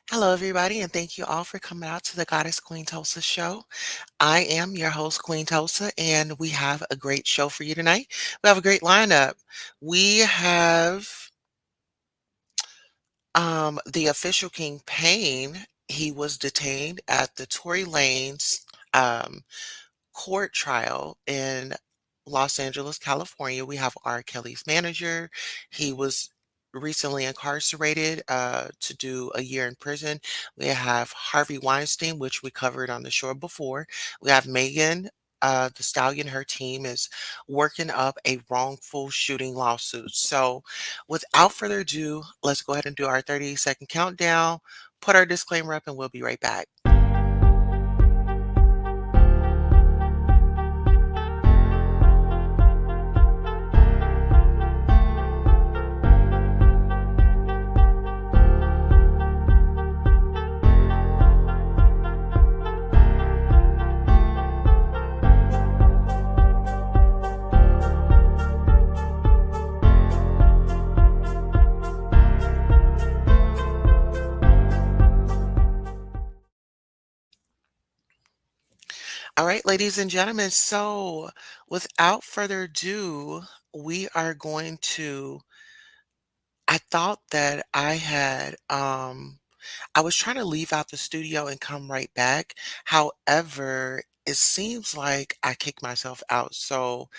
Hello, everybody, and thank you all for coming out to the Goddess Queen Tulsa show. I am your host, Queen Tulsa, and we have a great show for you tonight. We have a great lineup. We have the official King Payne. He was detained at the Tory Lanez um, court trial in Los Angeles, California. We have R. Kelly's manager. He was recently incarcerated to do a year in prison. We have Harvey Weinstein, which we covered on the show before. We have Megan. The Stallion, her team is working up a wrongful shooting lawsuit. So, without further ado, let's go ahead and do our 30-second countdown, put our disclaimer up, and we'll be right back. All right, ladies and gentlemen. So, without further ado, we are going to. I thought that I was trying to leave out the studio and come right back. However, it seems like I kicked myself out. So,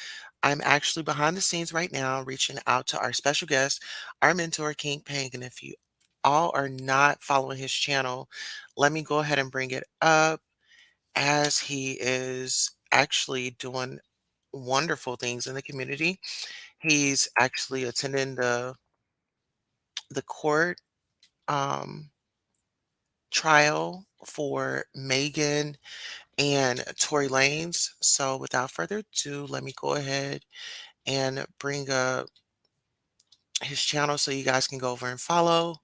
I'm actually behind the scenes right now, reaching out to our special guest, our mentor, King Pang. And if you all are not following his channel, let me go ahead and bring it up as he is actually doing wonderful things in the community. He's actually attending the court um, trial for Megan and Tory Lanez. So without further ado, let me go ahead and bring up his channel so you guys can go over and follow.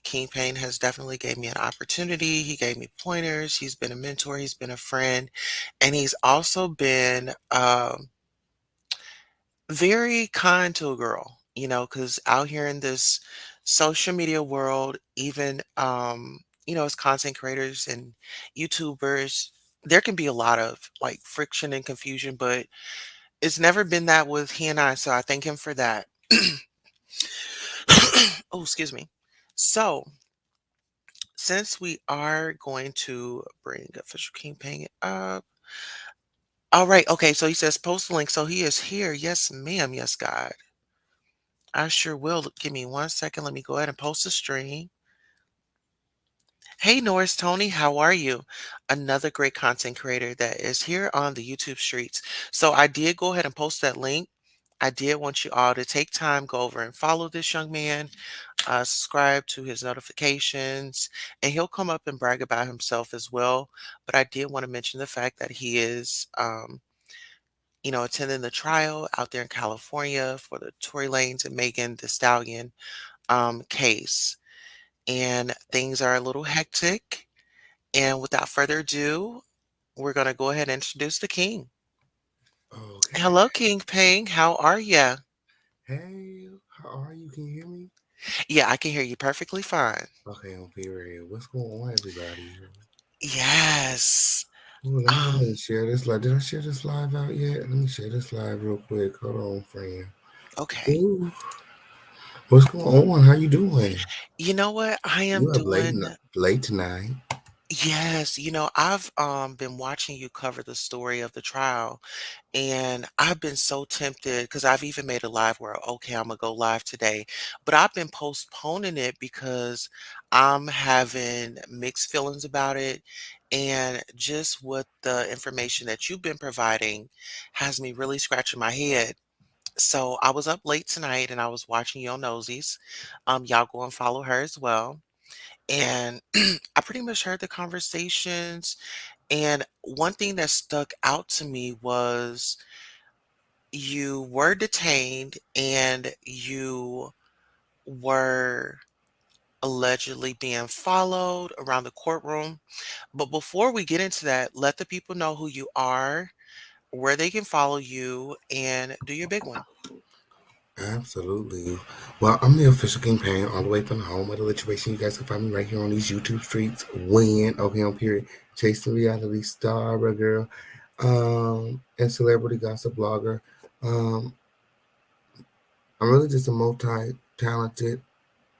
King Payne has definitely gave me an opportunity. He gave me pointers. He's been a mentor. He's been a friend, and he's also been very kind to a girl, because out here in this social media world, even, as content creators and YouTubers, there can be a lot of like friction and confusion, but it's never been that with he and I. So I thank him for that. Oh, excuse me. So, since we are going to bring official King Payne up. All right. Okay. So he says post the link. So he is here. Yes, ma'am. Yes, God. I sure will. Give me 1 second. Let me go ahead and post the stream. Hey, Norris Tony, how are you? Another great content creator that is here on the YouTube streets. So I did go ahead and post that link. I did want you all to take time, go over and follow this young man, subscribe to his notifications, and he'll come up and brag about himself as well. But I did want to mention the fact that he is, attending the trial out there in California for the Tory Lanez and Megan Thee Stallion case. And things are a little hectic. And without further ado, we're going to go ahead and introduce the king. Okay. Hello, King Ping. How are you? Hey, how are you? Can you hear me? Yeah, I can hear you perfectly fine. Okay, I'm period. What's going on, everybody? Yes. Ooh, let me go Um, ahead and share this live. Did I share this live out yet? Let me share this live real quick. Hold on, friend. okay. Ooh, what's going on? How you doing? You know what? I am You up doing. late tonight? Yes, I've been watching you cover the story of the trial, and I've been so tempted because I've even made a live where, okay, I'm gonna go live today, but I've been postponing it because I'm having mixed feelings about it, and just what the information that you've been providing has me really scratching my head. So I was up late tonight and I was watching Yo Nosies. Y'all go and follow her as well. And I pretty much heard the conversations. And one thing that stuck out to me was you were detained and you were allegedly being followed around the courtroom. But before we get into that, let the people know who you are, where they can follow you, and do your big one. Absolutely. Well, I'm the official King all the way from the home of the lituation. You guys can find me right here on these YouTube streets. When okay on period, chasing reality star girl, and celebrity gossip blogger. Um, I'm really just a multi-talented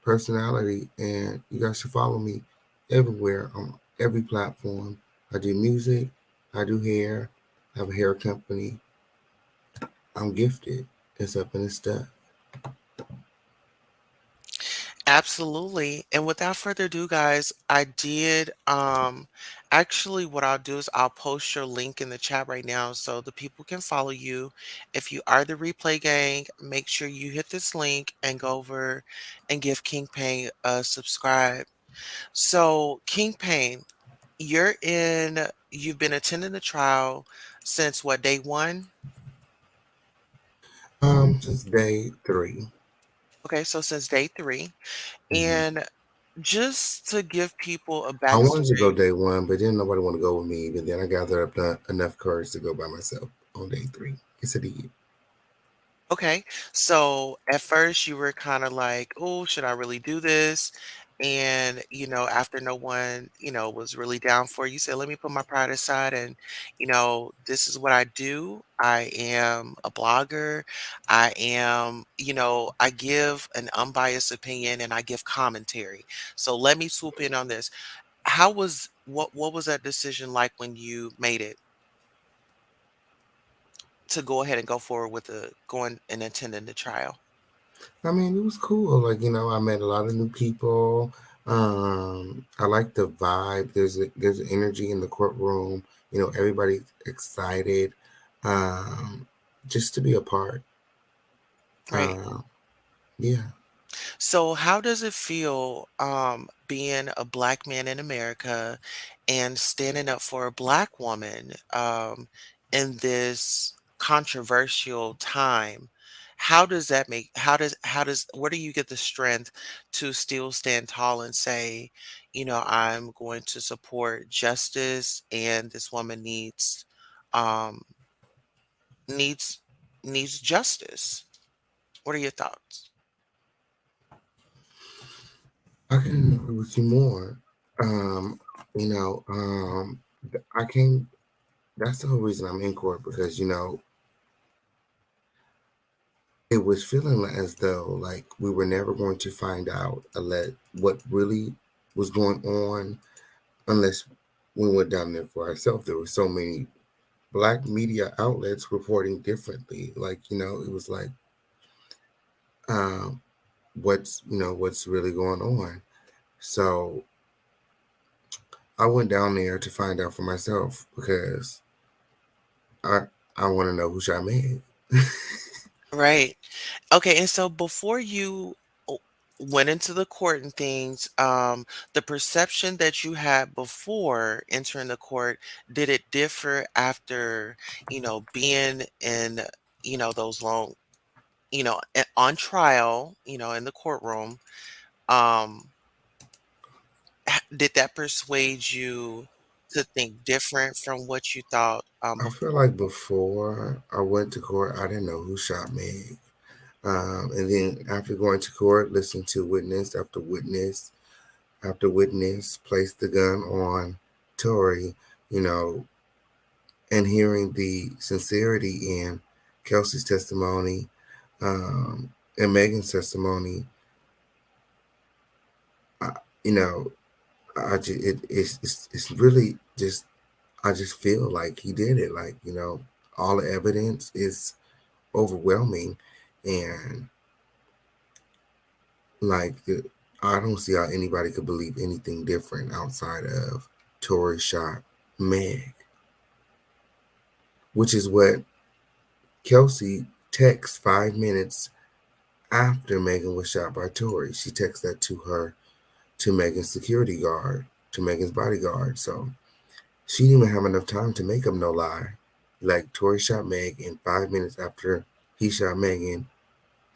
personality, and you guys should follow me everywhere on every platform. I do music, I do hair, I have a hair company. I'm gifted. It's up in the stuff. Absolutely. And without further ado, guys, I did actually what I'll do is I'll post your link in the chat right now so the people can follow you. If you are the replay gang, make sure you hit this link and go over and give King Pain a subscribe. So, King Pain, you've been attending the trial since what, day one? Just day 3. Okay, so since day three. Mhm. And just to give people a I wanted to go backstory. day 1, but then nobody want to go with me. But then I gathered up enough courage to go by myself on day 3. Yes, I did. Okay. So at first you were kind of like, oh, should I really do this? And, after no one, was really down for it, you said, let me put my pride aside and, this is what I do. I am a blogger. I give an unbiased opinion and I give commentary. So let me swoop in on this. What was that decision like when you made it to go ahead and go forward with the going and attending the trial? I mean, it was cool. Like, I met a lot of new people. I like the vibe. There's energy in the courtroom. Everybody's excited, um, just to be a part. Right. Uh, yeah. So how does it feel being a black man in America and standing up for a black woman in this controversial time? Where do you get the strength to still stand tall and say, I'm going to support justice and this woman um needs needs justice? What are your thoughts? I can agree with you more. Um, I came. That's the whole reason I'm in court because it was feeling as though like we were never going to find out what really was going on unless we went down there for ourselves. There were so many black media outlets reporting differently. Like it was like um, what's really going on. So I went down there to find out for myself because I I want to know who shot Meg. Right. Okay, and so before you o- went into the court and things, the perception that you had before entering the court, did it differ after, being in, those long, on trial, in the courtroom? Um, did that persuade you to think different from what you thought I feel before? like before I went to court, I didn't know who shot Meg. And then after going to court, listening to witness after witness after witness place the gun on Tory, you know, and hearing the sincerity in Kelsey's testimony and Megan's testimony, I, you know, it's really just I just feel like he did it. Like all the evidence is overwhelming, and like I don't see how anybody could believe anything different outside of Tory shot Meg, which is what Kelsey texts 5 minutes after Megan was shot by Tory. She texts that to Megan's security guard, to Megan's bodyguard. So she didn't even have enough time to make up no lie. Like Tory shot Meg, and 5 minutes after he shot Megan,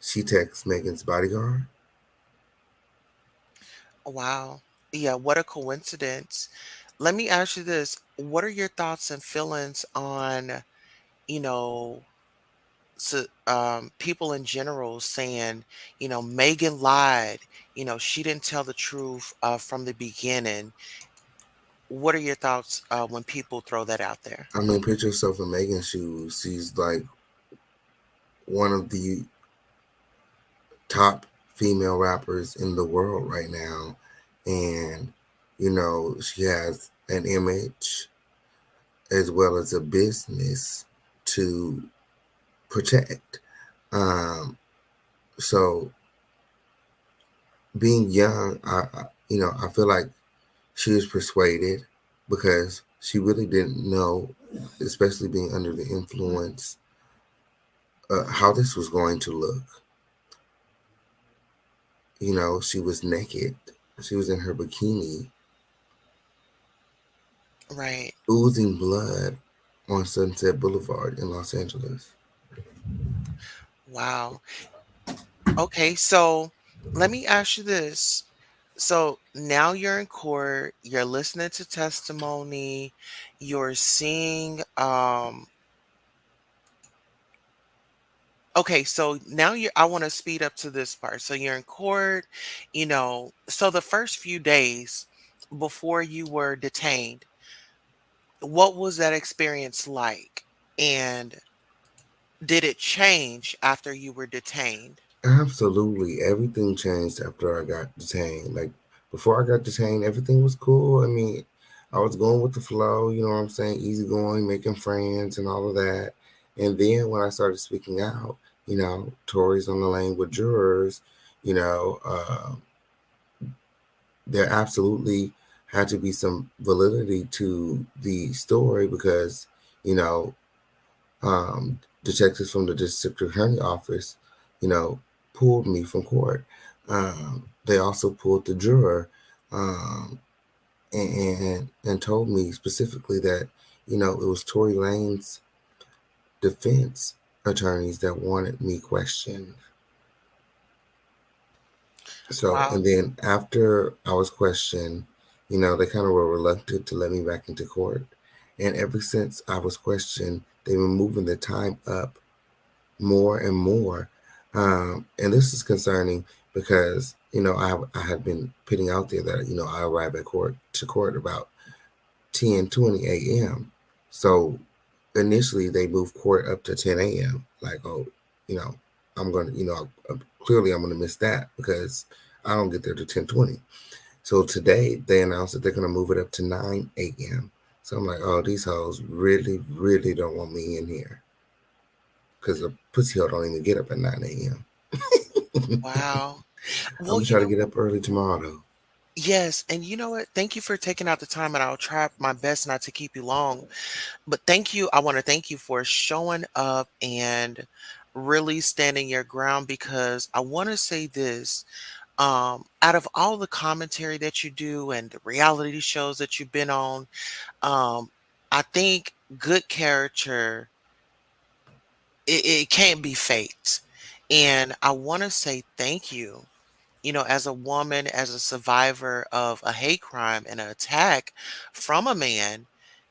she texts Megan's bodyguard. Wow. Yeah, what a coincidence. Let me ask you this. What are your thoughts and feelings on, you know, people in general saying, Megan lied, she didn't tell the truth from the beginning. What are your thoughts when people throw that out there? I mean, picture yourself in Megan's shoes. She's like one of the top female rappers in the world right now, and she has an image as well as a business to protect. Um, so being young, I feel like she was persuaded because she really didn't know, especially being under the influence, how this was going to look. She was naked. She was in her bikini, Right. oozing blood on Sunset Boulevard in Los Angeles. Wow. Okay, so let me ask you this. So now you're in court, you're listening to testimony, you're seeing okay, so now I want to speed up to this part. So you're in court, so the first few days before you were detained, what was that experience like? And did it change after you were detained? Absolutely. Everything changed after I got detained. Like before I got detained, everything was cool. I mean, I was going with the flow, you know what I'm saying? Easy going, making friends and all of that. And then when I started speaking out, Tory's on the lane with jurors, you know, uh, there absolutely had to be some validity to the story because, you know, detectives from the district attorney office, you know, pulled me from court. They also pulled the juror um, and told me specifically that, it was Tory Lanez defense attorneys that wanted me questioned. So, Wow. and then after I was questioned, they kind of were reluctant to let me back into court. And ever since I was questioned, they've been moving the time up more and more. And this is concerning because, I had been putting out there that, I arrive at court about 10:20 a.m. So initially they moved court up to 10 a.m. Like, oh, you know, I'm going to, clearly I'm going to miss that because I don't get there to 10:20. So today they announced that they're going to move it up to 9 a.m. So I'm like, oh, these hoes really, really don't want me in here because a pussy hole don't even get up at 9 a.m. Wow. I'm Well, gonna try to get up early tomorrow though. yes, and you know what? Thank you for taking out the time, and I'll try my best not to keep you long. But thank you. I want to thank you for showing up and really standing your ground because I want to say this. Out of all the commentary that you do and the reality shows that you've been on, um, I think good character it can't be faked. And I want to say thank you, as a woman, as a survivor of a hate crime and an attack from a man,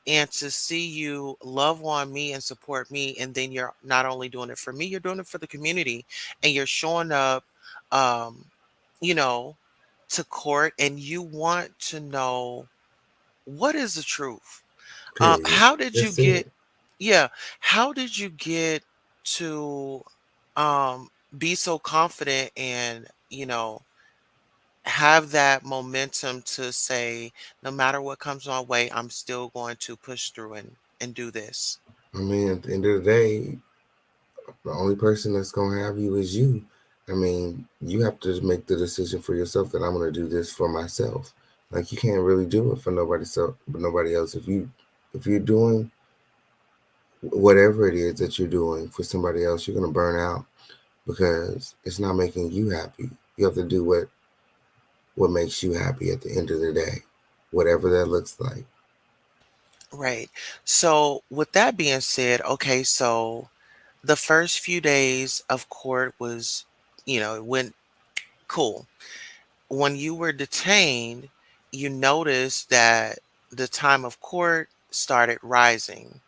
and to see you love on me and support me, and then you're not only doing it for me, you're doing it for the community, and you're showing up, um, you know, to court, and you want to know what is the truth. Period. How did you That's get? it. Yeah, how did you get to be so confident and have that momentum to say, no matter what comes my way, I'm still going to push through and do this. I mean, at the end of the day, the only person that's gonna have you is you. I mean, you have to make the decision for yourself that I'm gonna do this for myself. Like you can't really do it for nobody else. If you're doing whatever it is that you're doing for somebody else, you're gonna burn out because it's not making you happy. You have to do what makes you happy at the end of the day, whatever that looks like. Right. So, with that being said, okay, so the first few days of court was, it went cool. When you were detained, you noticed that the time of court started rising.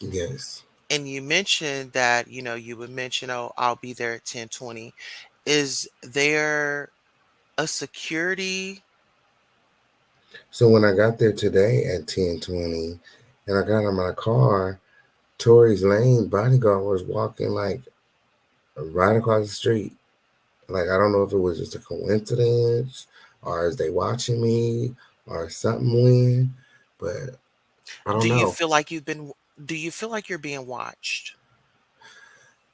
Yes. And you mentioned that, you would mention, "Oh, I'll be there at 10:20." Is there a security? So when I got there today at 10:20, and I got in my car, Tory's lane bodyguard was walking like right across the street. Like I don't know if it was just a coincidence, or is they watching me, or something went, but I don't Do you know. feel like you've been do you feel like you're being watched?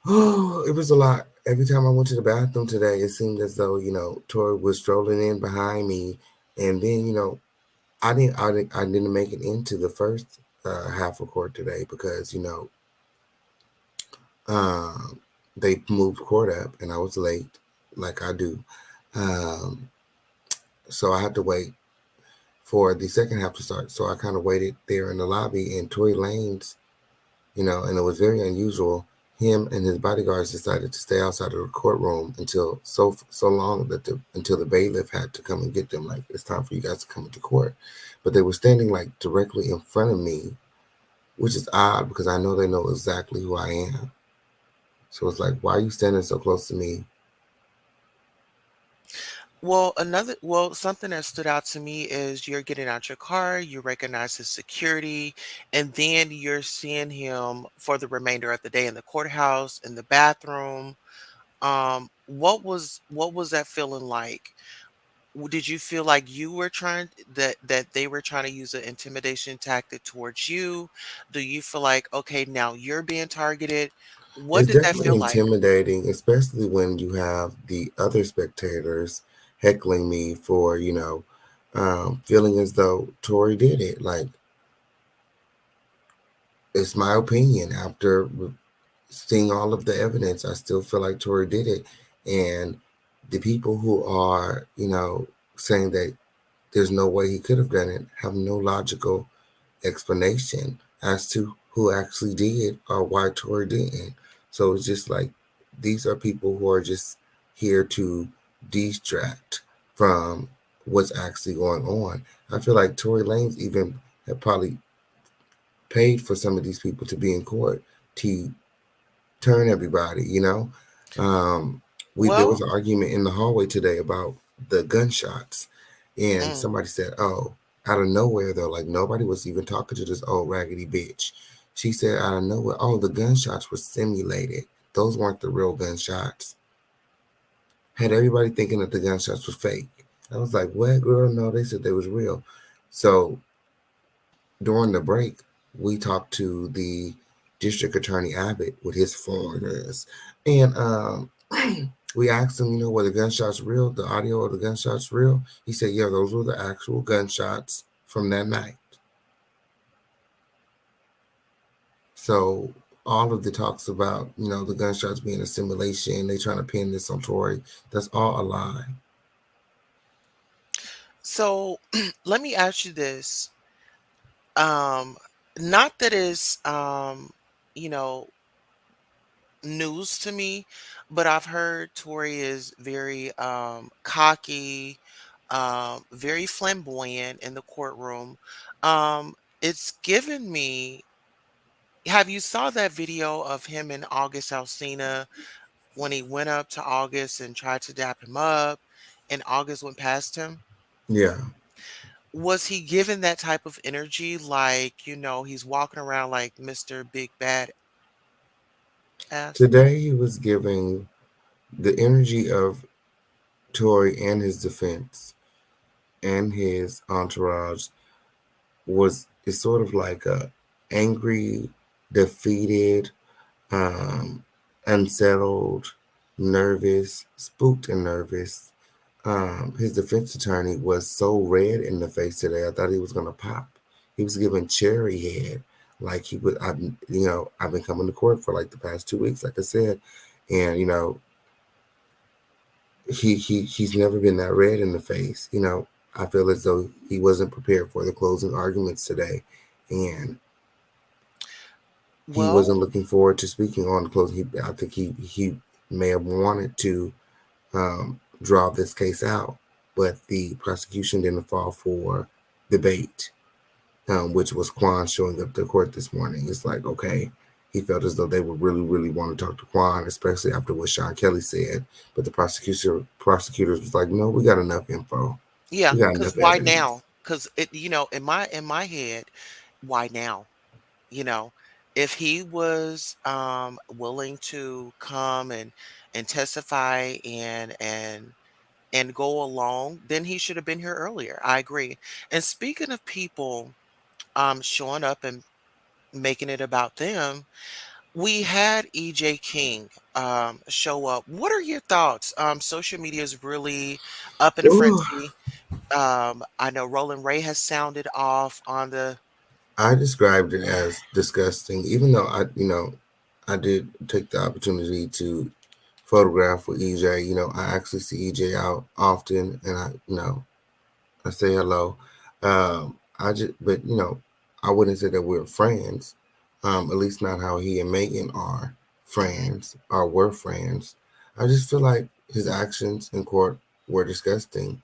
Oh, it was a lot. Every time I went to the bathroom today, it seemed as though Tori was strolling in behind me, and then I didn't make it into the first half of court today because um, they moved court up, and I was late, like I do. Um, so I had to wait for the second half to start. So I kind of waited there in the lobby, and Tory Lanez, and it was very unusual. Him and his bodyguards decided to stay outside of the courtroom until so long that until the bailiff had to come and get them. Like it's time for you guys to come into court, but they were standing like directly in front of me, which is odd because I know they know exactly who I am. So it's like, why are you standing so close to me? Something that stood out to me is you're getting out your car, you recognize his security, and then you're seeing him for the remainder of the day in the courthouse, in the bathroom. What was that feeling like? Did you feel like you were that they were trying to use an intimidation tactic towards you? Do you feel like, okay, now you're being targeted? What It's did that definitely feel like? intimidating, especially when you have the other spectators heckling me for, feeling as though Tory did it. Like, it's my opinion. After seeing all of the evidence, I still feel like Tory did it. And the people who are, saying that there's no way he could have done it have no logical explanation as to who actually did or why Tory didn't. So it's just like these are people who are just here to distract from what's actually going on. I feel like Tory Lanez even had probably paid for some of these people to be in court to turn everybody, Um, there was Well, an argument in the hallway today about the gunshots, and mm, somebody said, "Oh, out of nowhere though, like nobody was even talking to this old raggedy bitch." She said, "Out of nowhere, oh, the gunshots were simulated. Those weren't the real gunshots." Had everybody thinking that the gunshots were fake. I was like, "What, girl? No, they said they was real." So during the break, we talked to the district attorney Abbott with his foreigners, and we asked him, were the gunshots real? The audio of the gunshots real? He said, yeah, those were the actual gunshots from that night. So all of the talks about, the gunshots being a simulation, they trying to pin this on Tory, that's all a lie. so let me ask you this. Um, Not that it's you know, news to me, but I've heard Tory is very cocky, very flamboyant in the courtroom. It's given me Have you saw that video of him and August Alsina when he went up to August and tried to dap him up and August went past him? Yeah. Was he given that type of energy like, he's walking around like Mr. Big Bad Ass? Today he was giving the energy of Tory and his defense and his entourage was is sort of like a angry, defeated, um, unsettled, nervous, spooked and nervous. His defense attorney was so red in the face today. I thought he was gonna pop. He was giving cherry head, like he would. I've been coming to court for like the past 2 weeks, like I said, and he's never been that red in the face. I feel as though he wasn't prepared for the closing arguments today, and he Well, wasn't looking forward to speaking on the closing. I think he may have wanted to draw this case out, but the prosecution didn't fall for the bait, which was Quan showing up to court this morning. It's like, okay, he felt as though they would really, really want to talk to Quan, especially after what Sean Kelly said. But the prosecutors was like, no, we got enough info. Yeah, We got cause enough why evidence. now? Cause in my head, why now? You know, if he was, willing to come and testify and go along, then he should have been here earlier. I agree. And speaking of people, showing up and making it about them, we had EJ King show up. What are your thoughts? Social media is really up in a Ooh, frenzy. I know Roland Ray has sounded off on the I described it as disgusting, even though I did take the opportunity to photograph with EJ. I actually see EJ out often, and I say hello. But I wouldn't say that we're friends. At least not how he and Megan are Mhm. friends or were friends. I just feel like his actions in court were disgusting.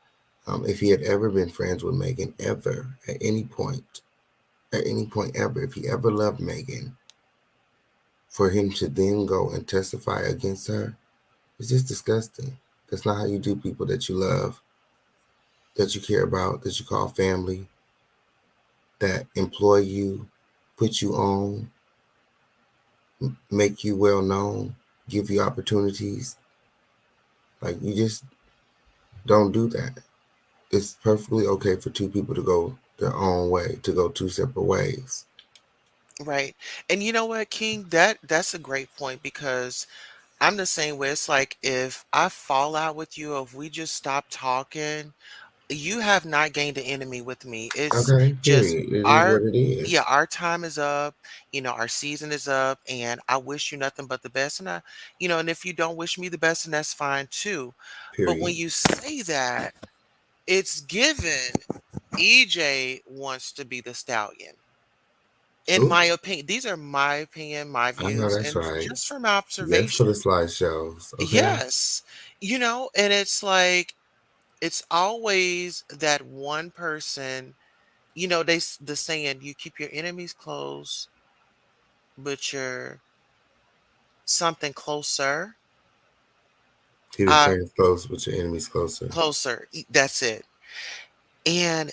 If he had ever been friends with Megan, ever, at any point ever, if he ever loved Megan, for him to then go and testify against her, it's just disgusting. That's not how you do people that you love, that you care about, that you call family, that employ you, put you on, make you well known, give you opportunities. Like, you just don't do that. It's perfectly okay for two people to go their own way, to go two separate ways. Right. And you know what, King? That's a great point because I'm the same way. It's like if I fall out with you, if we just stop talking, you have not gained an enemy with me. It's Okay, just period. It is our what it yeah, is. our time is up, our season is up, and I wish you nothing but the best. And if you don't wish me the best, and that's fine too. But when Period. you say that, it's given EJ wants to be the stallion. In Ooh, my opinion, these are my opinion, my I know views, that's and right. just from Yes, for the observation. slideshows. Okay. Yes. And it's like it's always that one person, the saying, you keep your enemies close, but you're something closer. Keep your Uh friends close, but your enemies closer. closer. That's it. And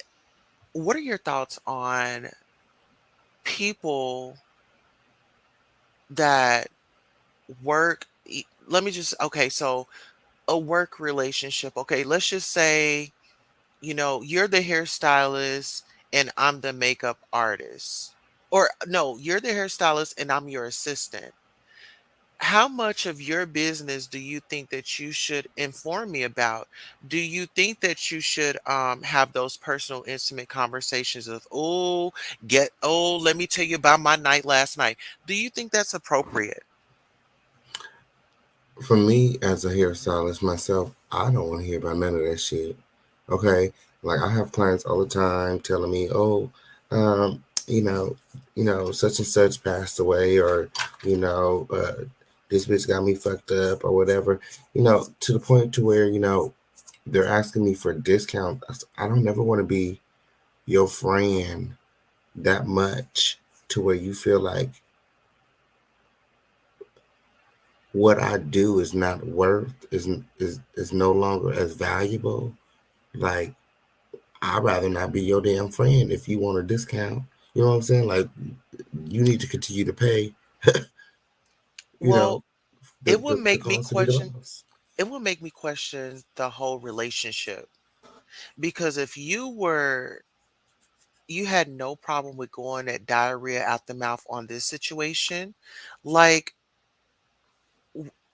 what are your thoughts on people that let me just okay, so a work relationship. Okay, let's just say, you're the hairstylist and I'm the makeup artist. Or no, you're the hairstylist and I'm your assistant. How much of your business do you think that you should inform me about? Do you think that you should have those personal intimate conversations of, let me tell you about my night last night. Do you think that's appropriate? For me, as a hairstylist myself, I don't want to hear about none of that shit. Okay, like I have clients all the time telling me, "Oh, um, you know, such and such passed away," or you know, this bitch got me fucked up, or whatever. To the point to where they're asking me for a discount. I don't ever want to be your friend that much to where you feel like what I do is not worth is no longer as valuable. Like, I'd rather not be your damn friend if you want a discount. You know what I'm saying? Like, you need to continue to pay. You know, Well, it would the make me cost to be the question boss. it would make me question the whole relationship. Because if you had no problem with going at diarrhea out the mouth on this situation, like,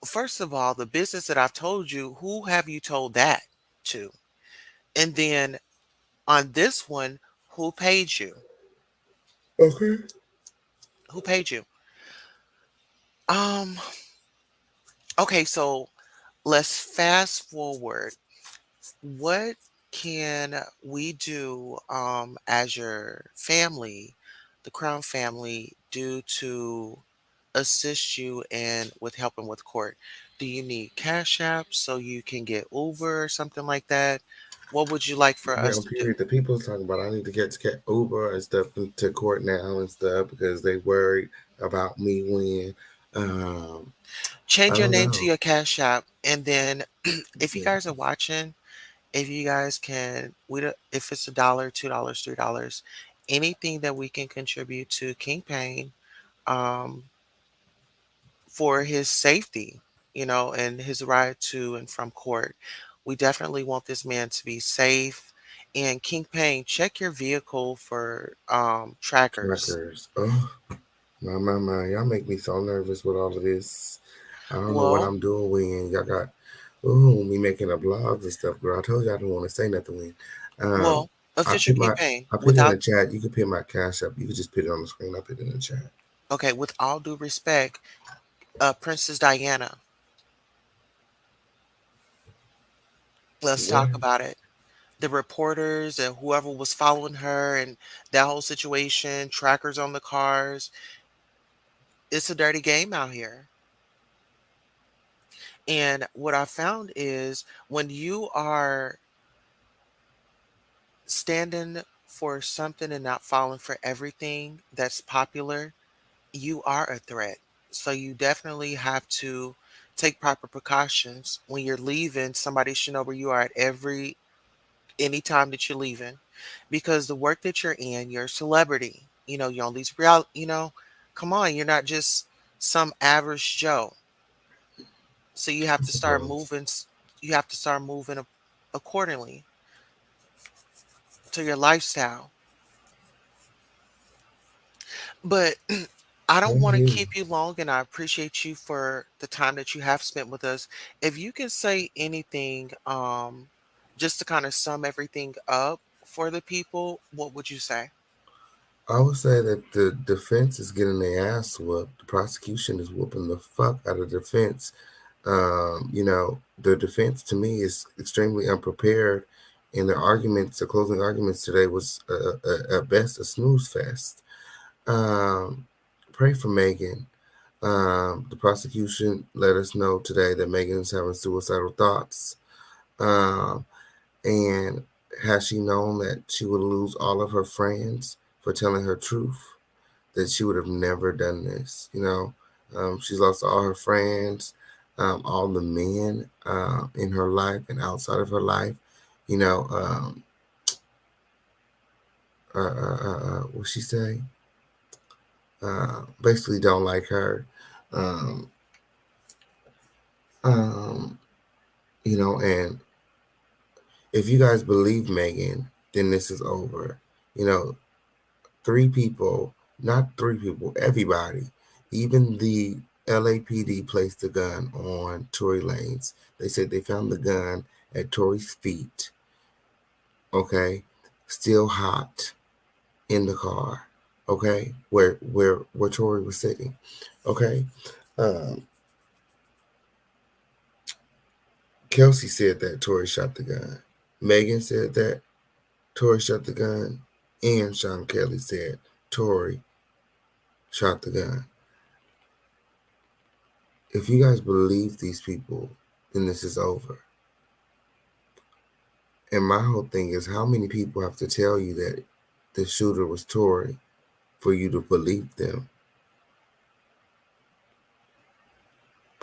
first of all, the business that I've told you, who have you told that to? And then on this one, who paid you? Okay. Who paid you? Um, okay, so let's fast forward. What can we do as your family, the Crown family, do to assist you in with helping with court? Do you need Cash App so you can get Uber or something like that? What would you like for us Now, to do? period. The people's talking about I need to get Uber and stuff into court now and stuff because they worried about me when I Change your don't name to know. your Cash App, and then if you Yeah, guys are watching, if you guys can, if it's $1, $2, $3, anything that we can contribute to King Pain, um, for his safety, and his ride to and from court. We definitely want this man to be safe. And King Pain, check your vehicle for trackers. trackers. Oh, my. Y'all make me so nervous with all of this. I don't know what Well, I'm doing when y'all got, ooh, me making a vlogs and stuff, girl. I told you I didn't want to say nothing when. Um, well, I official put my, King Pain, I put it in the chat. You can put my cash up. You can just put it on the screen. I put it in the chat. okay, with all due respect, Princess Diana, let's What? talk about it. The reporters and whoever was following her and that whole situation, trackers on the cars, it's a dirty game out here. And what I found is when you are standing for something and not falling for everything that's popular, you are a threat. So you definitely have to take proper precautions when you're leaving. Somebody should know where you are at any time that you're leaving, because the work that you're in, you're a celebrity. You're on these come on, you're not just some average Joe. So you have I to start suppose. moving. You have to start moving accordingly to your lifestyle. But I I don't want to hear you. keep you long, and I appreciate you for the time that you have spent with us. If you can say anything, just to kind of sum everything up for the people, what would you say? I would say that the defense is getting their ass whooped. The prosecution is whooping the fuck out of the defense. The defense to me is extremely unprepared, and the closing arguments today was at best a snooze fest. Um, Pray for Megan. The prosecution let us know today that Megan is having suicidal thoughts. Um, and had she known that she would lose all of her friends for telling her truth, that she would have never done this. She's lost all her friends, all the men in her life and outside of her life. You know, um, what she say? Basically, don't like her. Um, um, and if you guys believe Megan, then this is over. You know, three people, not three people, everybody, even the LAPD placed the gun on Tory Lanez. They said they found the gun at Tory's feet, okay, still hot in the car, okay, where Tory was sitting, okay. Um, Kelsey said that Tory shot the gun. Megan said that Tory shot the gun, and Sean Kelly said Tory shot the gun. If you guys believe these people, then this is over. And my whole thing is how many people have to tell you that the shooter was Tory for you to believe them?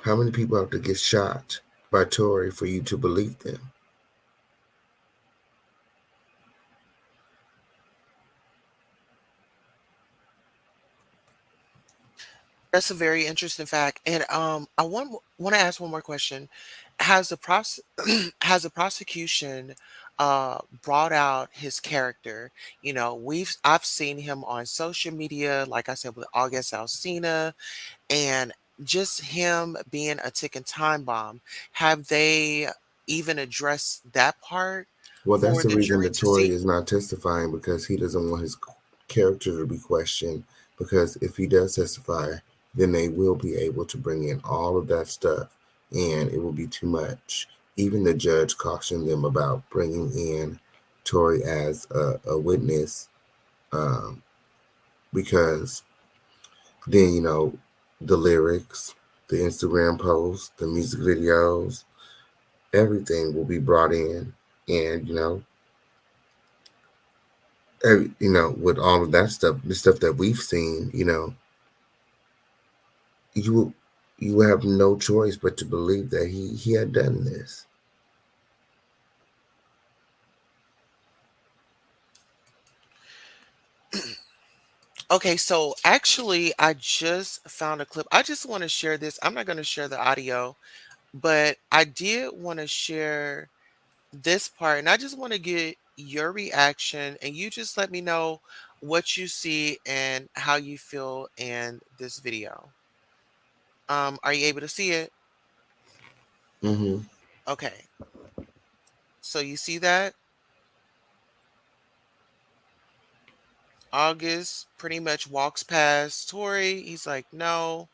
How many people have to get shot by Tory for you to believe them? That's a very interesting fact. And I want to ask one more question. Has the has the prosecution brought out his character? I've seen him on social media, like I said, with August Alsina, and just him being a ticking time bomb. Have they even addressed that part Well, that's for the the reason jury that to Tory see? is not testifying because he doesn't want his character to be questioned. Because if he does testify, then they will be able to bring in all of that stuff and it will be too much. Even the judge cautioned them about bringing in Tory as a witness um, because then, the lyrics, the Instagram posts, the music videos, everything will be brought in. And, with all of that stuff, the stuff that we've seen, you you have no choice but to believe that he had done this. Okay, so actually, I just found a clip. I just want to share this. I'm not going to share the audio, but I did want to share this part, and I just want to get your reaction, and you just let me know what you see and how you feel in this video. Are you able to see it? Hmm. Okay, so you see that August pretty much walks past Tory. He's like, no,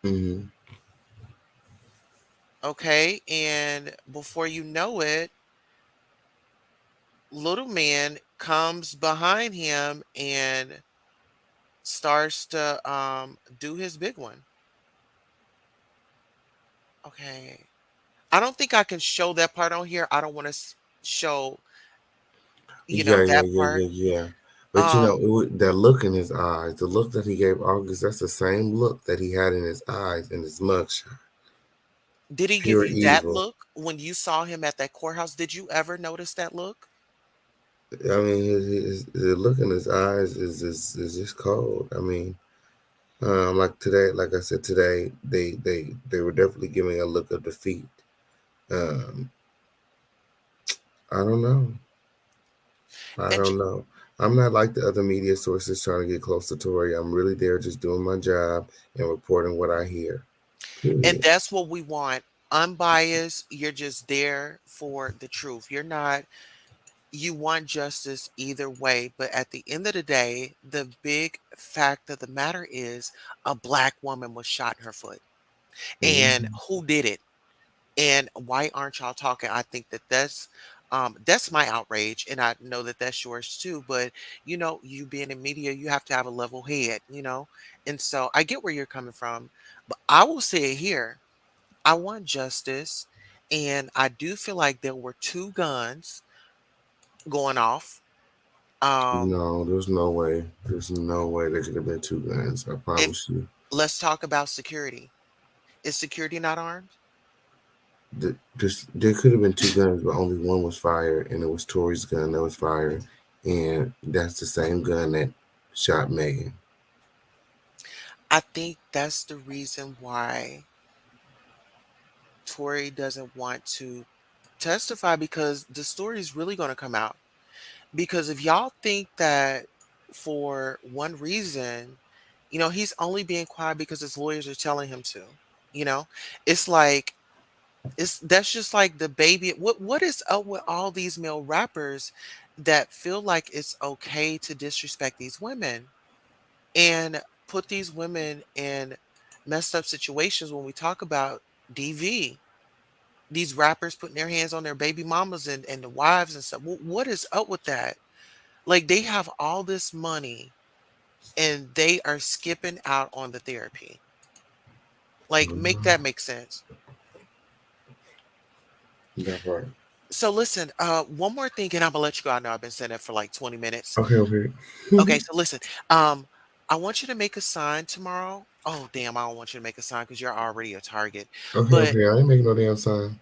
Hmm. okay, and before you know it, little man comes behind him and starts to do his big one. Okay. I don't think I can show that part on here. I don't want to show, Yeah, yeah, that yeah, part. yeah, yeah. But Um, that look in his eyes, the look that he gave August, that's the same look that he had in his eyes in his mugshot. did he give Pure you that evil. look when you saw him at that courthouse? Did you ever notice that look? I mean, the look in his eyes is just cold. I mean, like today, like I said today, they were definitely giving a look of defeat. Um, I don't know. I And don't know. I'm not like the other media sources trying to get close to Tory. I'm really there just doing my job and reporting what I hear. and Period. that's what we want. Unbiased. You're just there for the truth. You're not, you want justice either way, but at the end of the day, the big fact of the matter is a black woman was shot in her foot. And Hmm. who did it? And why aren't y'all talking? I think that that's my outrage, and I know that that's yours too. But you being in media, you have to have a level head. And so I get where you're coming from, but I will say it here: I want justice, and I do feel like there were two guns going off. Um, No, there's no way. There's no way there could have been two guns. I and promise you. let's talk about security. Is security not armed? There could have been two guns, but only one was fired, and it was Tory's gun that was fired, and that's the same gun that shot Megan. I think that's the reason why Tory doesn't want to testify, because the story is really going to come out. Because if y'all think that for one reason, he's only being quiet because his lawyers are telling him to. You know, it's like that's just like the baby. What is up with all these male rappers that feel like it's okay to disrespect these women and put these women in messed up situations when we talk about DV? These rappers putting their hands on their baby mamas and the wives and stuff. What is up with that? Like, they have all this money and they are skipping out on the therapy. Like, make Mhm. that make sense. That part. So listen, one more thing, and I'm gonna let you go. I know I've been saying that for like 20 minutes. Okay, okay. Okay, so listen, um, I want you to make a sign tomorrow. Oh, damn, I don't want you to make a sign because you're already a target. Okay, But okay. I ain't making no damn sign.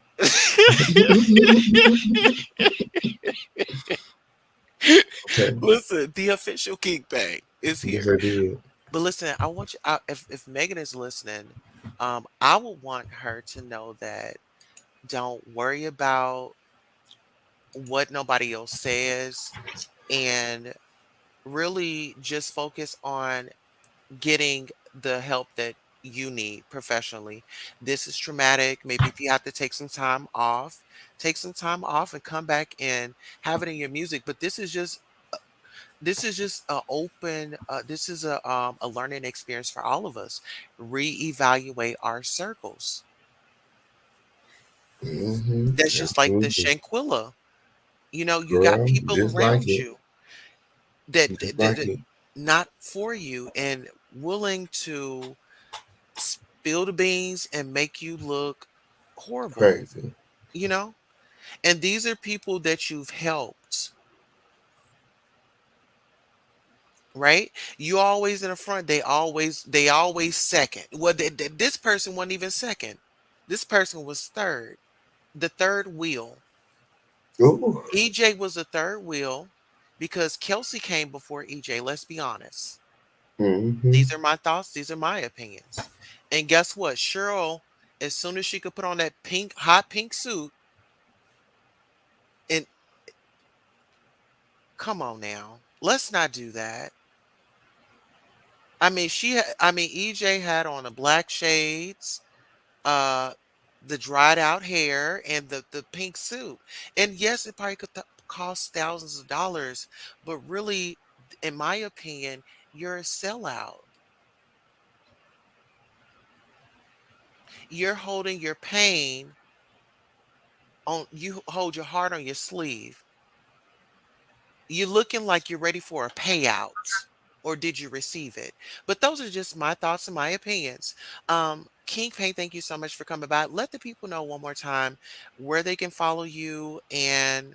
Okay. listen, the official Bang is Yes, here. I did. But listen, I want you. If Megan is listening, I would want her to know that don't worry about what nobody else says, and really just focus on getting the help that you need professionally. This is traumatic. Maybe if you have to take some time off and come back and have it in your music. But this is just a open this is a learning experience for all of us. Reevaluate our circles. That's just like the Absolutely. Shanquilla. You got Girl, people just like around it. you that, Just that, that, like that it. not for you and willing to spill the beans and make you look horrible, Crazy. you know? And these are people that you've helped. right? You always in the front, they always second. Well, this person wasn't even second. This person was third, the third wheel. Ooh. EJ was the third wheel because Kelsey came before EJ. Let's be honest. Mm-hmm. These are my thoughts. These are my opinions. And guess what? Cheryl, as soon as she could put on that pink, hot pink suit, and come on now, let's not do that. EJ had on the black shades, uh, the dried out hair, and the pink suit. And yes, it probably could cost thousands of dollars, but really, in my opinion, you're a sellout. You're holding your pain on you hold your heart on your sleeve. You're looking like you're ready for a payout. Or did you receive it? But those are just my thoughts and my opinions. King Pay, thank you so much for coming by. Let the people know one more time where they can follow you and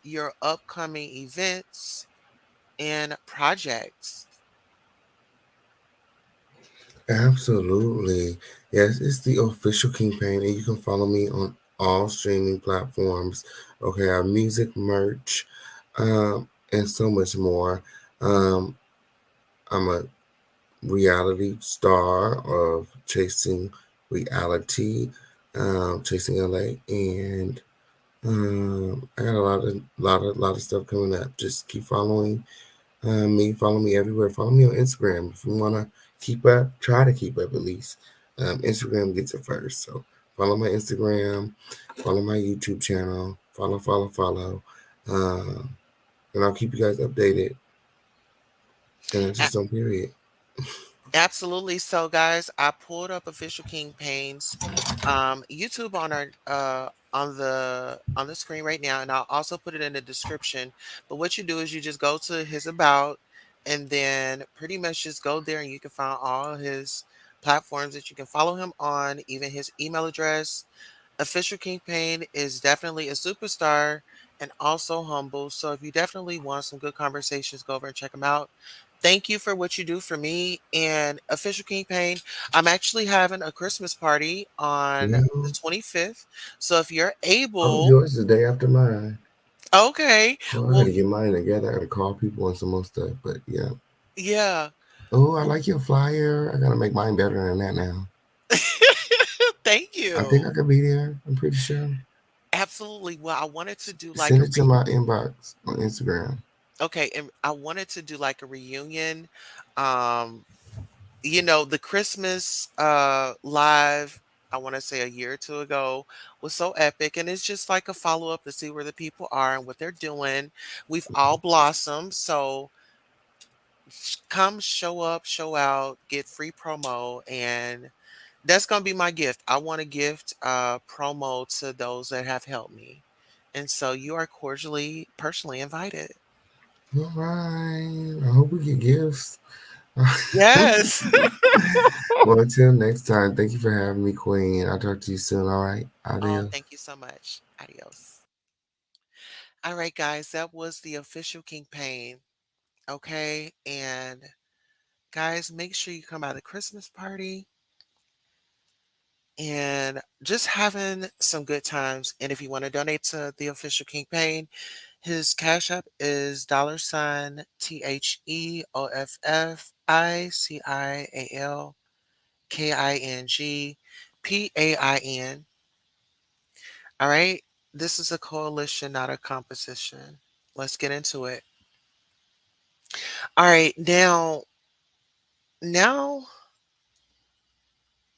your upcoming events and projects. Absolutely. Yes, it's the official campaign, and you can follow me on all streaming platforms. Okay, I have music, merch, and so much more. Um, I'm a reality star of Chasing Reality, Chasing LA, and I got a lot of stuff coming up. Just keep following me. Follow me everywhere. Follow me on Instagram if you wanna keep up. Try to keep up at least. Instagram gets it first, so follow my Instagram. Follow my YouTube channel. Follow. Um, and I'll keep you guys updated. And that's just on period. Absolutely. So, guys, I pulled up Official King Payne's YouTube on our on the screen right now, and I'll also put it in the description. But what you do is you just go to his about, and then pretty much just go there, and you can find all his platforms that you can follow him on, even his email address. Official King Payne is definitely a superstar and also humble. So if you definitely want some good conversations, go over and check him out. Thank you for what you do for me. And Official King Payne, I'm actually having a Christmas party on Yeah. the 25th. So if you're Oh, able, yours is the day after mine. okay. Oh, I Well, gotta get mine together. I gotta call people and some more stuff. But yeah. yeah. Oh, I Well, like your flyer. I gotta make mine better than that now. thank I think I you. could be there. I'm pretty sure. Absolutely. Well, I wanted to do like Send a it to my inbox on Instagram. okay, and I wanted to do like a reunion. Um, the Christmas live, I want to say a year or two ago, was so epic. And it's just like a follow up to see where the people are and what they're doing. We've all blossomed. So come show up, show out, get free promo. And that's going to be my gift. I want to gift promo to those that have helped me. And so you are cordially, personally invited. All right. I hope we get gifts. Yes. Well, until next time, thank you for having me, Queen. I'll talk to you soon. All right. Oh, Adios. thank you so much. Adios. All right, guys, that was the official King Pain. Okay. And guys, make sure you come out to the Christmas party and just having some good times. And if you want to donate to the official King Pain, his cash app is $TheofFICIALKINGPAIN. All right. This is a coalition, not a composition. Let's get into it. All right. Now,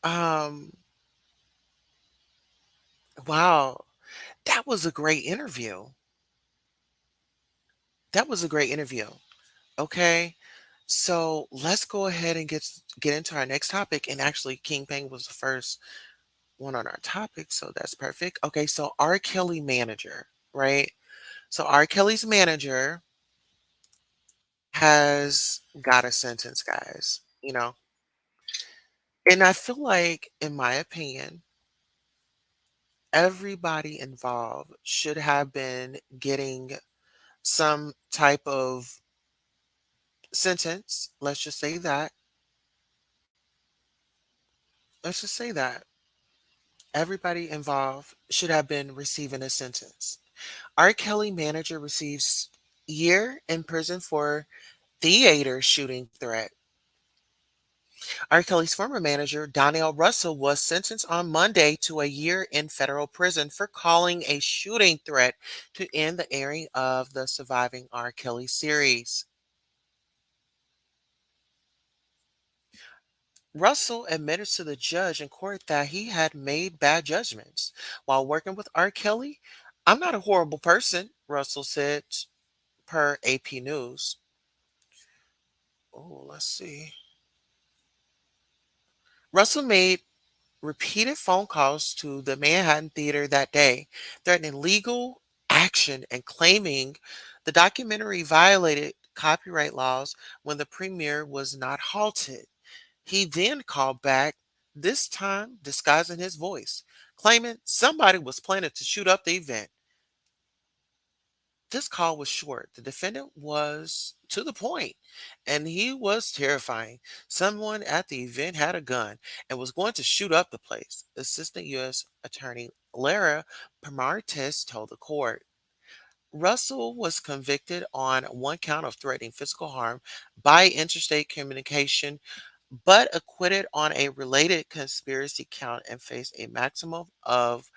um, wow, that was a great interview. That was a great interview. Okay. So let's go ahead and get into our next topic. And actually, King Peng was the first one on our topic, so that's perfect. Okay, so R. Kelly manager, right? So R. Kelly's manager has got a sentence, guys. And I feel like, in my opinion, everybody involved should have been getting some type of sentence. Let's just say that. Let's just say that. Everybody involved should have been receiving a sentence. R. Kelly manager receives year in prison for theater shooting threat. R. Kelly's former manager, Donnell Russell, was sentenced on Monday to a year in federal prison for calling a shooting threat to end the airing of the surviving R. Kelly series. Russell admitted to the judge in court that he had made bad judgments while working with R. Kelly. I'm not a horrible person, Russell said, per AP News. Oh, let's see. Russell made repeated phone calls to the Manhattan Theater that day, threatening legal action and claiming the documentary violated copyright laws when the premiere was not halted. He then called back, this time disguising his voice, claiming somebody was planning to shoot up the event. This call was short. The defendant was to the point, and he was terrifying. Someone at the event had a gun and was going to shoot up the place, Assistant U.S. Attorney Lara Permartes told the court. Russell was convicted on one count of threatening physical harm by interstate communication, but acquitted on a related conspiracy count and faced a maximum of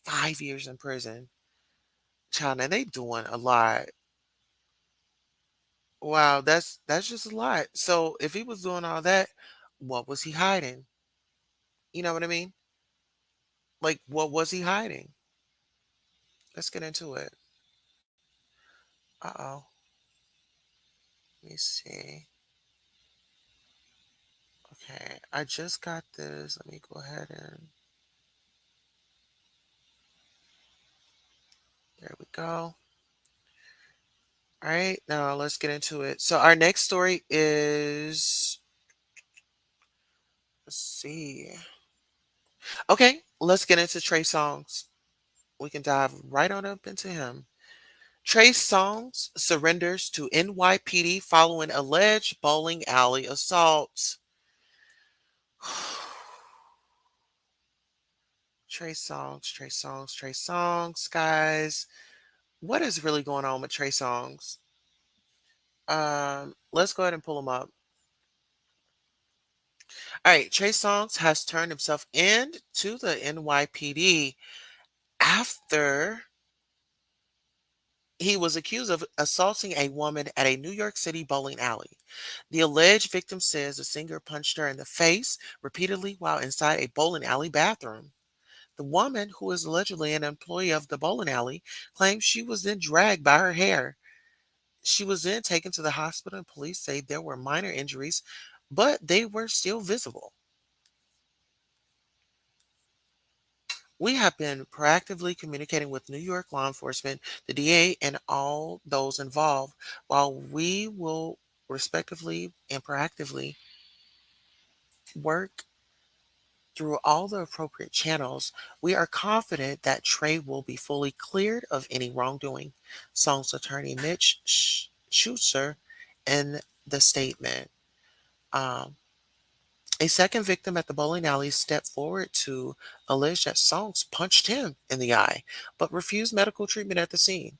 5 years in prison. Child, now they doing a lot. Wow, that's just a lot. So if he was doing all that, what was he hiding? You know what I mean? Like, what was he hiding? Let's get into it. Uh-oh. Let me see. Okay, I just got this. Let me go ahead and there we go. All right, now let's get into it. So our next story is, let's see. Okay, let's get into Trey Songz. We can dive right on up into him. Trey Songz surrenders to NYPD following alleged bowling alley assault. Trey Songz, Trey Songz, Trey Songz, guys. What is really going on with Trey Songz? Let's go ahead and pull him up. All right, Trey Songz has turned himself in to the NYPD after he was accused of assaulting a woman at a New York City bowling alley. The alleged victim says the singer punched her in the face repeatedly while inside a bowling alley bathroom. The woman, who is allegedly an employee of the bowling alley, claims she was then dragged by her hair. She was then taken to the hospital, and police say there were minor injuries, but they were still visible. We have been proactively communicating with New York law enforcement, the DA, and all those involved. While we will respectively and proactively work through all the appropriate channels, we are confident that Trey will be fully cleared of any wrongdoing. Song's attorney Mitch Schutzer in the statement. Um, a second victim at the bowling alley stepped forward to allege that Songs punched him in the eye, but refused medical treatment at the scene.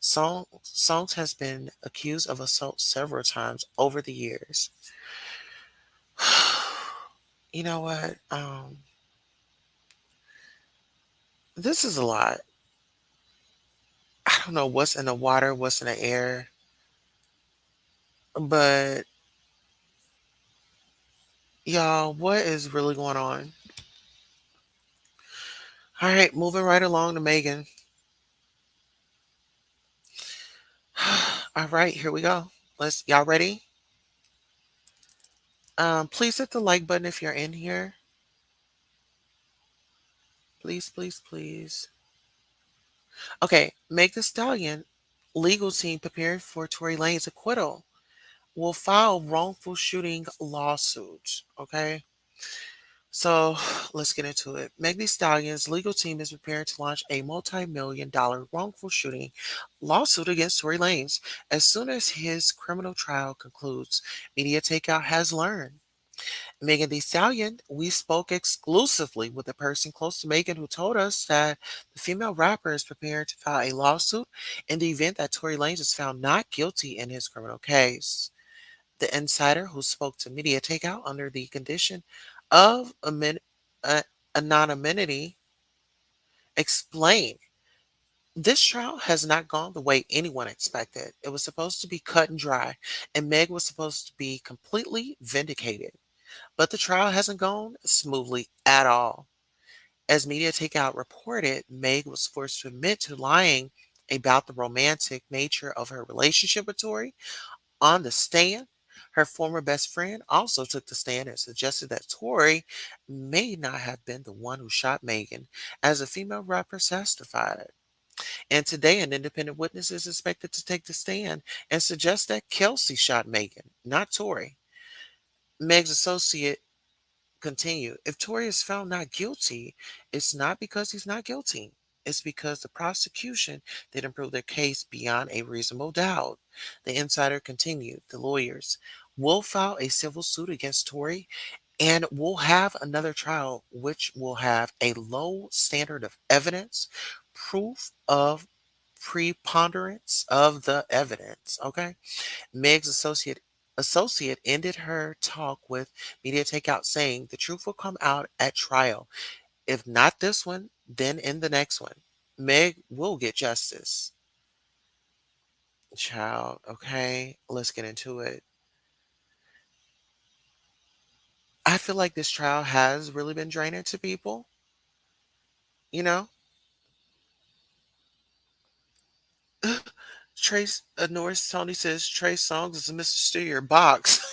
Songs has been accused of assault several times over the years. You know what? This is a lot. I don't know what's in the water, what's in the air, but y'all, what is really going on? All right, moving right along to Megan. All right, here we go. Y'all ready? Please hit the like button if you're in here. Please, please, please. Okay, Meg Thee Stallion legal team preparing for Tory Lanez acquittal will file wrongful shooting lawsuits. Okay. So let's get into it. Meg Thee Stallion's legal team is preparing to launch a multi-million-dollar wrongful shooting lawsuit against Tory Lanez as soon as his criminal trial concludes. Media Takeout has learned. Megan Thee Stallion, we spoke exclusively with a person close to Megan who told us that the female rapper is preparing to file a lawsuit in the event that Tory Lanez is found not guilty in his criminal case. The insider, who spoke to Media Takeout under the condition of uh, anonymity, explained this trial has not gone the way anyone expected. It was supposed to be cut and dry, and Meg was supposed to be completely vindicated. But the trial hasn't gone smoothly at all. As Media Takeout reported, Meg was forced to admit to lying about the romantic nature of her relationship with Tory on the stand. Her former best friend also took the stand and suggested that Tory may not have been the one who shot Megan, as a female rapper testified. And today, an independent witness is expected to take the stand and suggest that Kelsey shot Megan, not Tory. Meg's associate continue. If Tory is found not guilty, it's not because he's not guilty. It's because the prosecution didn't prove their case beyond a reasonable doubt. The insider continued. The lawyers will file a civil suit against Tory and will have another trial which will have a low standard of evidence, proof of preponderance of the evidence. Okay. Meg's associate ended her talk with Media Takeout saying the truth will come out at trial. If not this one, then in the next one. Meg will get justice. Child, okay, let's get into it. I feel like this trial has really been draining to people, you know? Trace Norris Tony says Trey Songs is a Mr. Steal Your Box.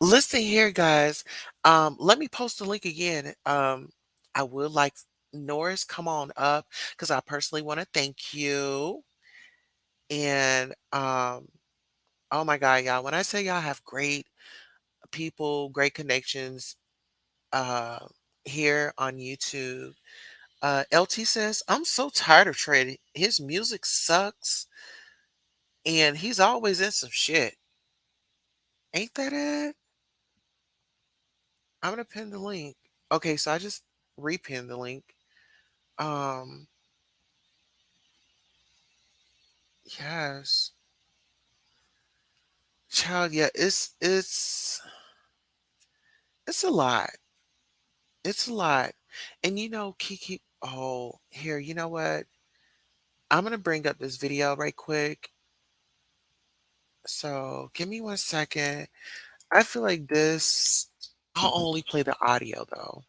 Listen here, guys. Let me post the link again. I would like Norris come on up because I personally want to thank you. And oh my God, y'all! When I say y'all have great people, great connections uh, here on YouTube, LT says I'm so tired of Trey. His music sucks, and he's always in some shit. Ain't that it? I'm gonna pin the link. Okay, so I just repinned the link. Um, yes. Child, yeah, it's a lot. It's a lot. And Kiki, oh, here, you know what? I'm gonna bring up this video right quick. So give me 1 second. I feel like this, I'll only play the audio though.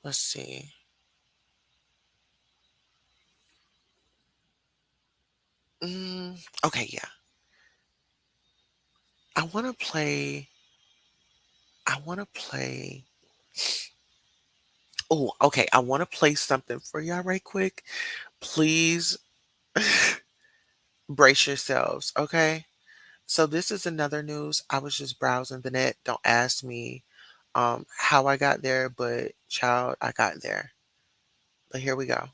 Let's see. Okay, yeah. I wanna play, I wanna play, oh, okay. I wanna play something for y'all right quick. Please brace yourselves, okay? So this is another news. I was just browsing the net. Don't ask me how I got there, but child, I got there. But here we go.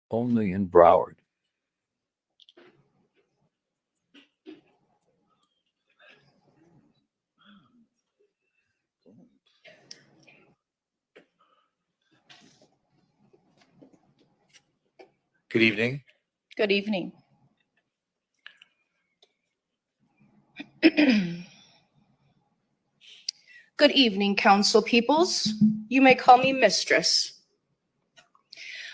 Only in Broward. Good evening. Good evening. Good evening, council peoples. You may call me mistress.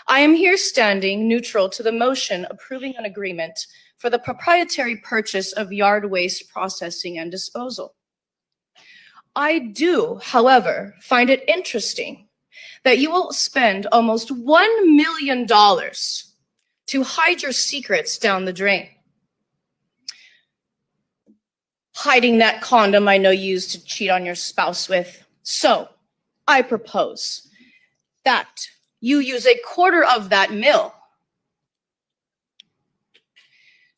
I am here standing neutral to the motion approving an agreement for the proprietary purchase of yard waste processing and disposal. I do, however, find it interesting that you will spend almost $1 million to hide your secrets down the drain. Hiding that condom I know you used to cheat on your spouse with. So I propose that you use a quarter of that mill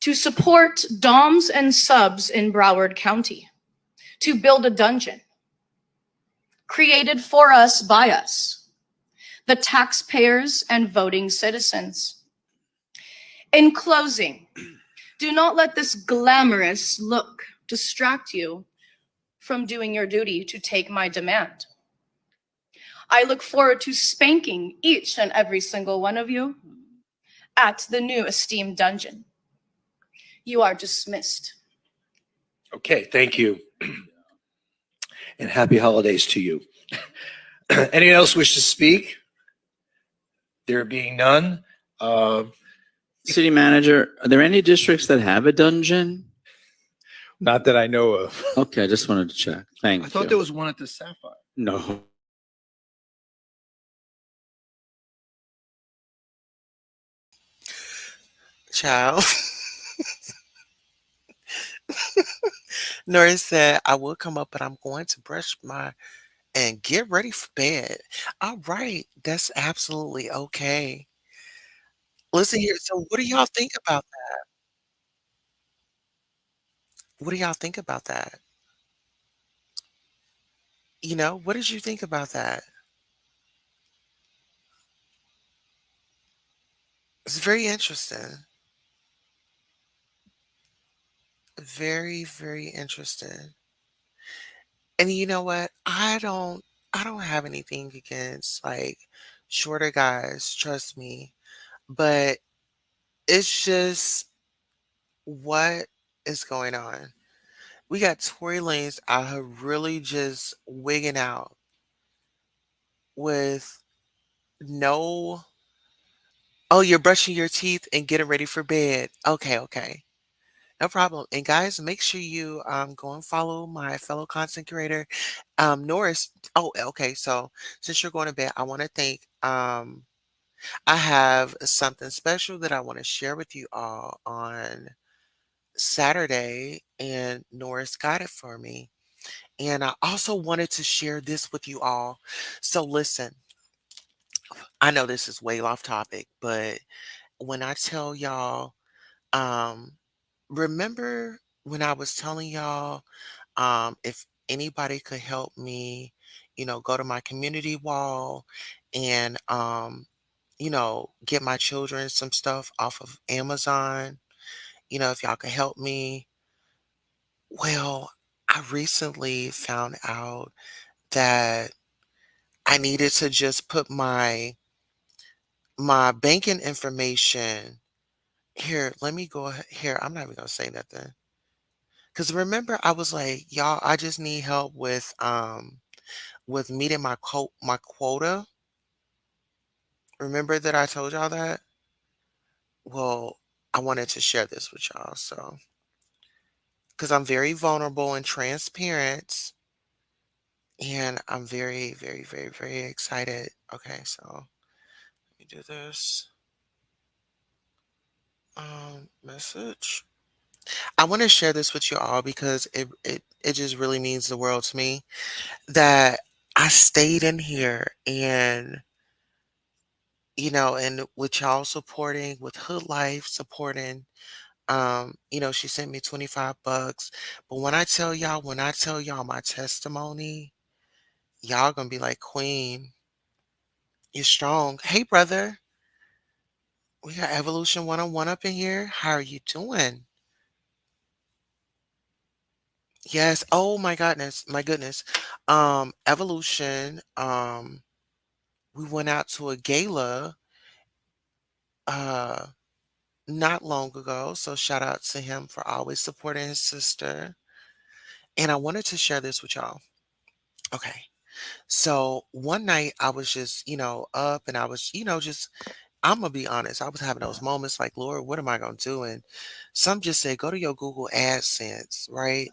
to support DOMs and subs in Broward County, to build a dungeon created for us by us, the taxpayers and voting citizens. In closing, do not let this glamorous look distract you from doing your duty to take my demand. I look forward to spanking each and every single one of you at the new esteemed dungeon. You are dismissed. Okay, thank you. And happy holidays to you. Anyone else wish to speak? There being none. City manager, are there any districts that have a dungeon? Not that I know of. Okay, I just wanted to check. Thank you. I thought there was one at the Sapphire. No. Child. Norris said, I will come up, but I'm going to brush my and get ready for bed. All right. That's absolutely okay. Listen here. So what do y'all think about that? What do y'all think about that? What did you think about that? It's very interesting. Very, very interesting. And you know what? I don't have anything against like shorter guys, trust me. But it's just what is going on. We got Tory Lanez out here really just wigging out with no, oh, you're brushing your teeth and getting ready for bed. Okay, okay. No problem. And guys, make sure you go and follow my fellow content creator, Norris. Oh, okay. So since you're going to bed, I want to thank I have something special that I want to share with you all on Saturday, and Norris got it for me. And I also wanted to share this with you all. So listen, I know this is way off topic, but when I tell y'all, um, remember when I was telling y'all, if anybody could help me, go to my community wall and, get my children some stuff off of Amazon, if y'all could help me. Well, I recently found out that I needed to just put my banking information here. Let me go here. I'm not even gonna say nothing. Cause remember, I was like, y'all, I just need help with meeting my quota. Remember that I told y'all that? Well, I wanted to share this with y'all, so because I'm very vulnerable and transparent, and I'm very, very, very, very excited. Okay, so let me do this. Message. I want to share this with you all because it just really means the world to me that I stayed in here and and with y'all supporting, with Hood Life supporting, she sent me 25 bucks. But when I tell y'all my testimony, y'all gonna be like, Queen, you're strong. Hey brother, we got Evolution 101 up in here. How are you doing? Yes. Oh my goodness. My goodness. Evolution, we went out to a gala uh not long ago. So shout out to him for always supporting his sister. And I wanted to share this with y'all. Okay. So one night I was just, up and I was, just I'm gonna be honest. I was having those moments like, Lord, what am I gonna do? And some just said, go to your Google AdSense, right?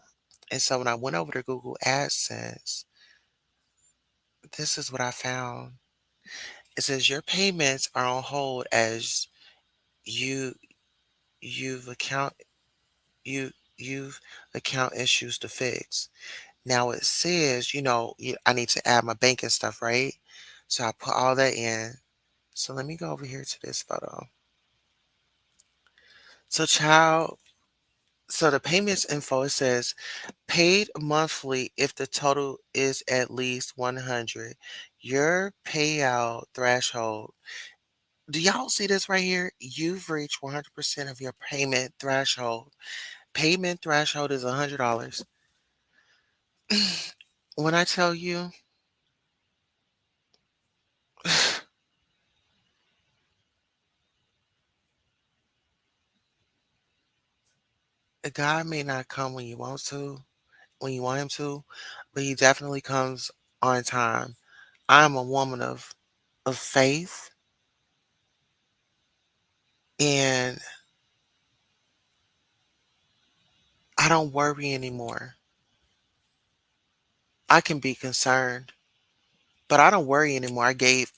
And so when I went over to Google AdSense, this is what I found. It says your payments are on hold as you you've account you've account issues to fix. Now it says, I need to add my banking stuff, right? So I put all that in. So let me go over here to this photo. So so the payments info, it says paid monthly if the total is at least 100. Your payout threshold. Do y'all see this right here? You've reached 100% of your payment threshold. Payment threshold is $100. When I tell you, God may not come when you want him to, but he definitely comes on time. I'm a woman of faith, and I don't worry anymore. I can be concerned, but I don't worry anymore. I give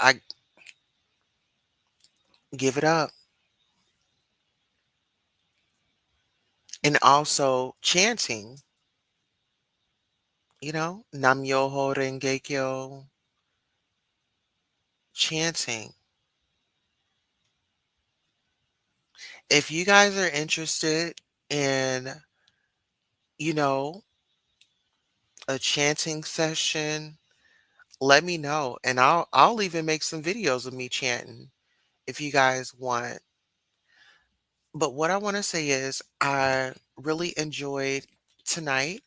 it up. And also chanting, Nam Myoho Renge Kyo, chanting. If you guys are interested in, you know, a chanting session, let me know, and I'll even make some videos of me chanting if you guys want. But what I want to say is I really enjoyed tonight.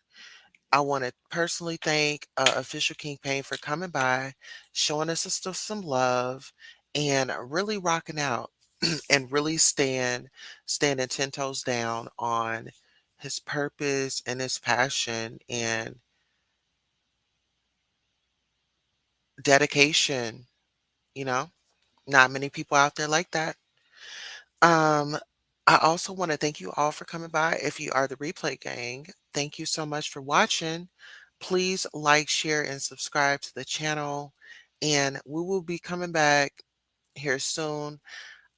I want to personally thank Official King Payne for coming by, showing us some love, and really rocking out and really standing 10 toes down on his purpose and his passion and dedication. You know, not many people out there like that. Um, I also want to thank you all for coming by. If you are the replay gang, thank you so much for watching. Please like, share, and subscribe to the channel. And we will be coming back here soon.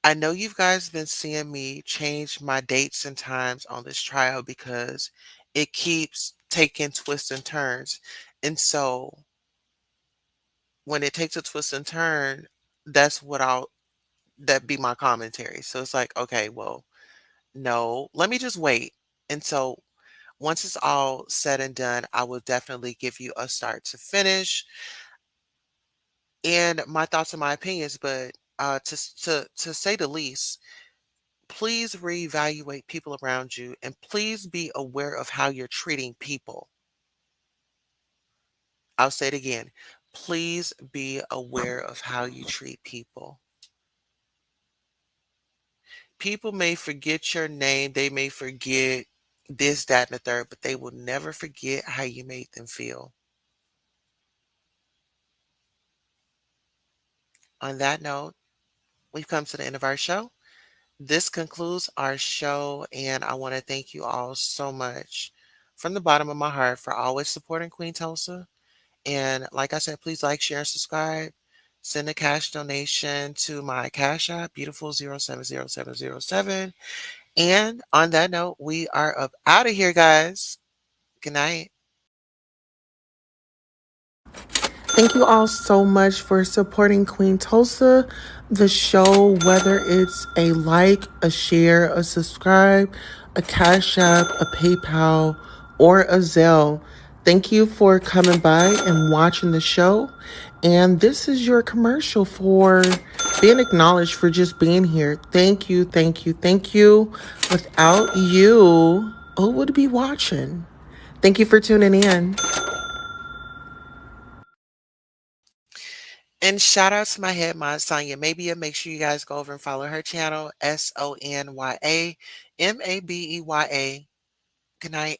I know you guys been seeing me change my dates and times on this trial because it keeps taking twists and turns. And so when it takes a twist and turn, that's what that be my commentary. So it's like, okay, well, no, let me just wait. And so once it's all said and done, I will definitely give you a start to finish and my thoughts and my opinions. But to say the least, please reevaluate people around you and please be aware of how you're treating people. I'll say it again. Please be aware of how you treat people. People may forget your name, they may forget this, that, and the third, but they will never forget how you made them feel. On that note, we've come to the end of our show. This concludes our show, and I want to thank you all so much from the bottom of my heart for always supporting Queen Tulsa. And like I said, please like, share, and subscribe. Send a cash donation to my Cash App, beautiful070707. And on that note, we are up out of here, guys. Good night. Thank you all so much for supporting Queen Tulsa, the show, whether it's a like, a share, a subscribe, a Cash App, a PayPal, or a Zelle. Thank you for coming by and watching the show. And this is your commercial for being acknowledged for just being here. Thank you, thank you, thank you. Without you, who would be watching? Thank you for tuning in. And shout out to my head mod, Sonya Mabia. Make sure you guys go over and follow her channel, SONYA MABEYA. Good night.